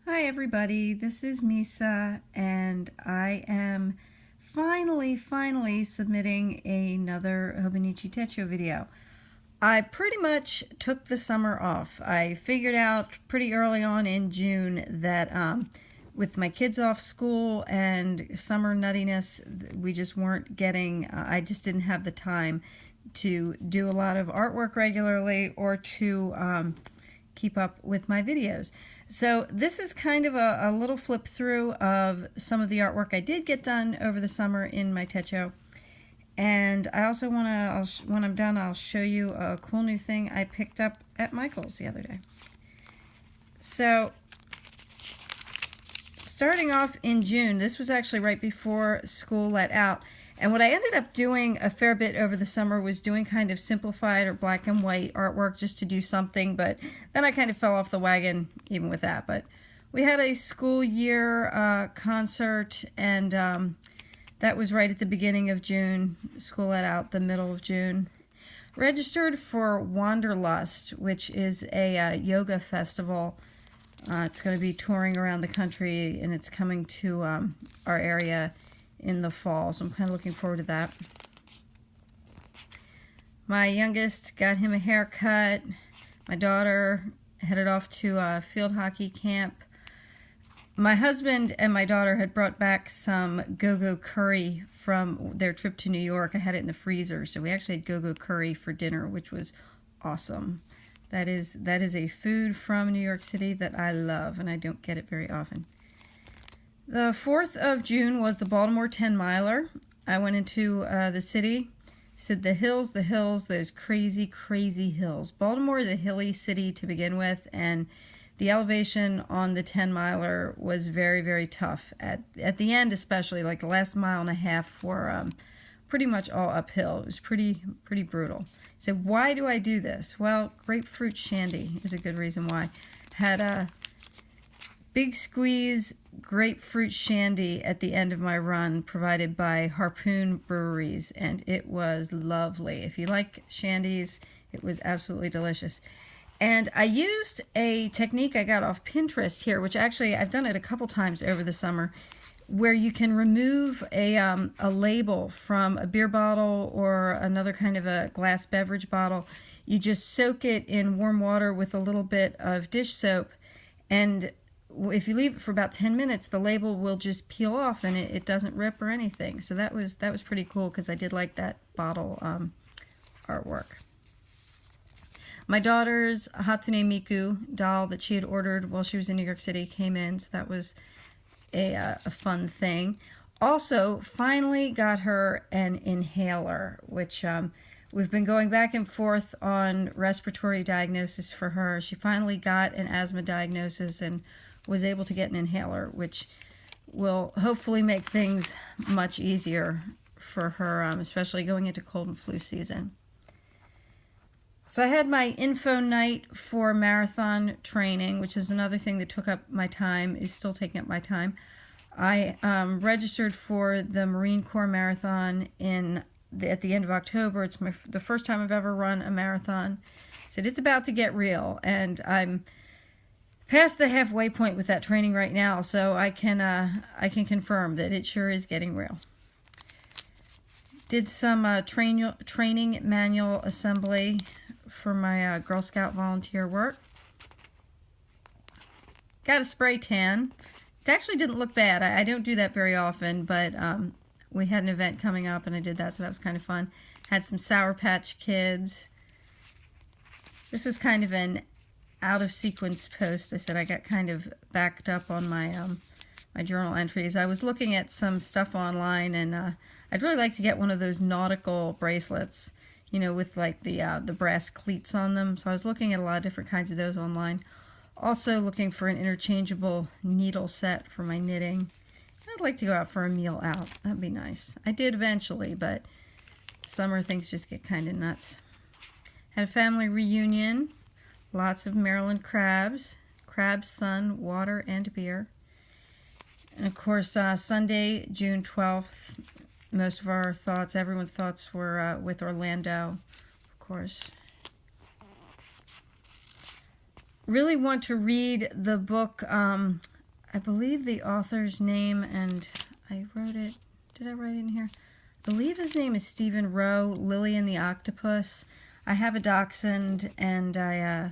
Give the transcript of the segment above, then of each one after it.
Hi everybody, this is Misa and I am finally submitting another Hobonichi Techo video. I pretty much took the summer off. I figured out pretty early on in June that with my kids off school and summer nuttiness, we just weren't getting, I just didn't have the time to do a lot of artwork regularly or to keep up with my videos. So this is kind of a little flip through of some of the artwork I did get done over the summer in my Techo. And I also want to, when I'm done, I'll show you a cool new thing I picked up at Michael's the other day. So starting off in June, this was actually right before school let out. And what I ended up doing a fair bit over the summer was doing kind of simplified or black and white artwork just to do something, but then I kind of fell off the wagon even with that. But we had a school year concert, and that was right at the beginning of June. School let out the middle of June. Registered for Wanderlust, which is a yoga festival. It's going to be touring around the country, and it's coming to our area in the fall, so I'm kind of looking forward to that. My youngest got him a haircut. My daughter headed off to a field hockey camp. My husband and my daughter had brought back some go-go curry from their trip to New York. I had it in the freezer, so we actually had go-go curry for dinner, which was awesome. That is a food from New York City that I love, and I don't get it very often. The 4th of June was the Baltimore 10-miler. I went into the city, said the hills, those crazy hills. Baltimore is a hilly city to begin with, and the elevation on the 10-miler was very tough. At the end especially, like the last mile and a half were pretty much all uphill. It was pretty brutal. I said, why do I do this? Well, grapefruit shandy is a good reason why. Had a Big Squeeze grapefruit shandy at the end of my run, provided by Harpoon Breweries, and it was lovely. If you like shandies, it was absolutely delicious. And I used a technique I got off Pinterest here, which actually I've done it a couple times over the summer, where you can remove a label from a beer bottle or another kind of a glass beverage bottle. You just soak it in warm water with a little bit of dish soap, and if you leave it for about 10 minutes, the label will just peel off and it doesn't rip or anything. So that was pretty cool, because I did like that bottle artwork. My daughter's Hatsune Miku doll that she had ordered while she was in New York City came in, so that was a fun thing. Also, finally got her an inhaler, which we've been going back and forth on respiratory diagnosis for her. She finally got an asthma diagnosis and was able to get an inhaler, which will hopefully make things much easier for her, especially going into cold and flu season. So I had my info night for marathon training, which is another thing that took up my time, is still taking up my time. I registered for the Marine Corps Marathon at the end of October. It's the first time I've ever run a marathon. I said it's about to get real, and I'm past the halfway point with that training right now, so I can confirm that it sure is getting real. Did some training manual assembly for my Girl Scout volunteer work. Got a spray tan. It actually didn't look bad. I don't do that very often, but we had an event coming up and I did that, so that was kind of fun. Had some Sour Patch Kids. This was kind of an out of sequence post. I said I got kind of backed up on my my journal entries. I was looking at some stuff online, and I'd really like to get one of those nautical bracelets, you know, with like the brass cleats on them. So I was looking at a lot of different kinds of those online. Also looking for an interchangeable needle set for my knitting. I'd like to go out for a meal out. That'd be nice. I did eventually, but summer things just get kind of nuts. Had a family reunion. Lots of Maryland crabs, sun, water, and beer. And of course, Sunday, June 12th, most of our thoughts, everyone's thoughts were with Orlando, of course. Really want to read the book I believe the author's name, and I wrote it, did I write it in here? I believe his name is Stephen Rowe, Lily and the Octopus. I have a dachshund, and I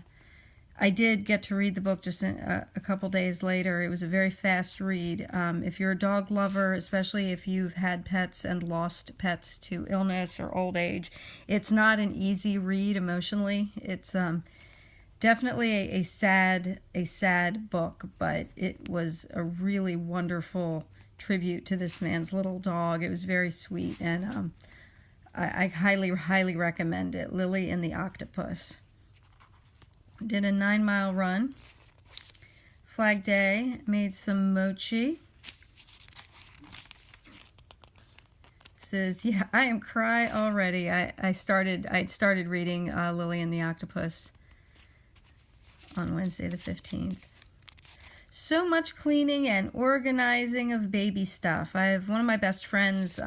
did get to read the book just a couple days later. It was a very fast read. If you're a dog lover, especially if you've had pets and lost pets to illness or old age, it's not an easy read emotionally. It's definitely a sad book, but it was a really wonderful tribute to this man's little dog. It was very sweet, and I highly recommend it. Lily and the Octopus. Did a 9-mile run. Flag Day, made some mochi. Says, yeah, I am cry already. I'd started reading Lily and the Octopus on Wednesday the 15th. So much cleaning and organizing of baby stuff. I have one of my best friends,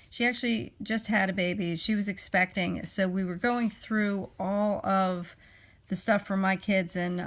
she actually just had a baby. She was expecting, so we were going through all of the stuff for my kids, and